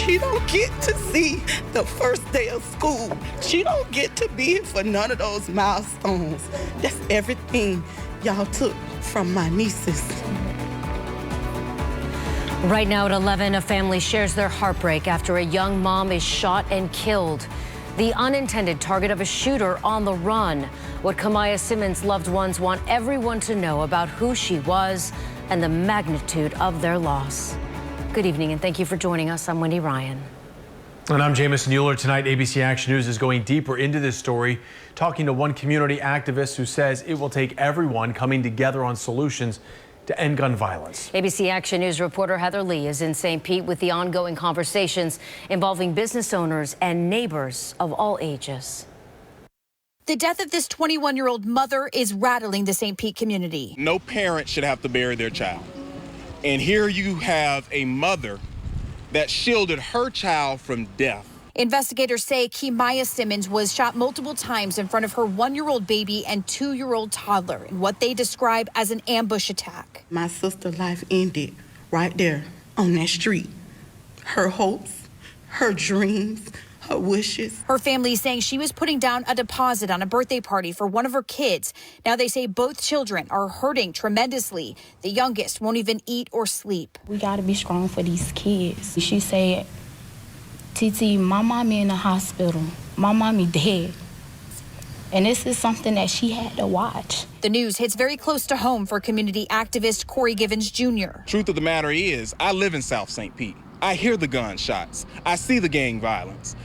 She don't get to see the first day of school. She don't get to be here for none of those milestones. That's everything y'all took from my nieces. Right now at 11, a family shares their heartbreak after a young mom is shot and killed. The unintended target of a shooter on the run. What Kamaya Simmons' loved ones want everyone to know about who she was and the magnitude of their loss. Good evening and thank you for joining us. I'm Wendy Ryan. And I'm Jamison Euler. Tonight, ABC Action News is going deeper into this story, talking to one community activist who says it will take everyone coming together on solutions to end gun violence. ABC Action News reporter Heather Lee is in St. Pete with the ongoing conversations involving business owners and neighbors of all ages. The death of this 21-year-old mother is rattling the St. Pete community. No parent should have to bury their child. And here you have a mother that shielded her child from death. Investigators say Kamaya Simmons was shot multiple times in front of her 1-year-old baby and 2-year-old toddler in what they describe as an ambush attack. My sister's life ended right there on that street. Her hopes, her dreams, her wishes. Her family saying she was putting down a deposit on a birthday party for one of her kids. Now they say both children are hurting tremendously. The youngest won't even eat or sleep. We got to be strong for these kids. She said, "TT, my mommy in the hospital. My mommy dead." And this is something that she had to watch. The news hits very close to home for community activist Corey Givens Jr. Truth of the matter is, I live in South St. Pete. I hear the gunshots. I see the gang violence.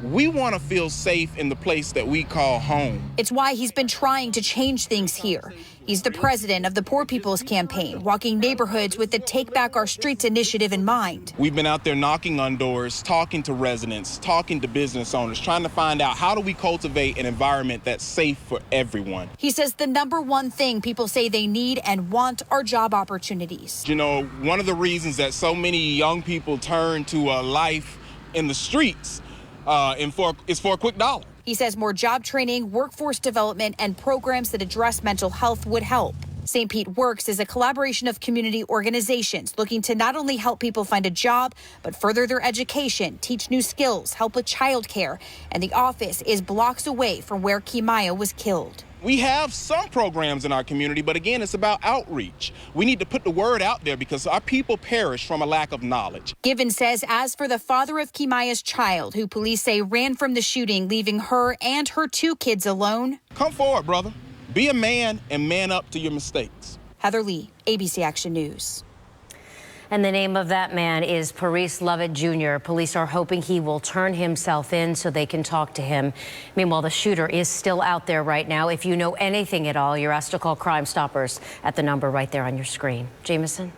We want to feel safe in the place that we call home. It's why he's been trying to change things here. He's the president of the Poor People's Campaign, walking neighborhoods with the Take Back Our Streets initiative in mind. We've been out there knocking on doors, talking to residents, talking to business owners, trying to find out how do we cultivate an environment that's safe for everyone. He says the number one thing people say they need and want are job opportunities. You know, one of the reasons that so many young people turn to a life in the streets is for a quick dollar. He says more job training, workforce development, and programs that address mental health would help. St. Pete Works is a collaboration of community organizations looking to not only help people find a job, but further their education, teach new skills, help with childcare. And the office is blocks away from where Kamaya was killed. We have some programs in our community, but again, it's about outreach. We need to put the word out there because our people perish from a lack of knowledge. Givens says as for the father of Kamaya's child, who police say ran from the shooting, leaving her and her 2 kids alone. Come forward, brother. Be a man and man up to your mistakes. Heather Lee, ABC Action News. And the name of that man is Paris Lovett Jr. Police are hoping he will turn himself in so they can talk to him. Meanwhile, the shooter is still out there right now. If you know anything at all, you're asked to call Crime Stoppers at the number right there on your screen. Jamison?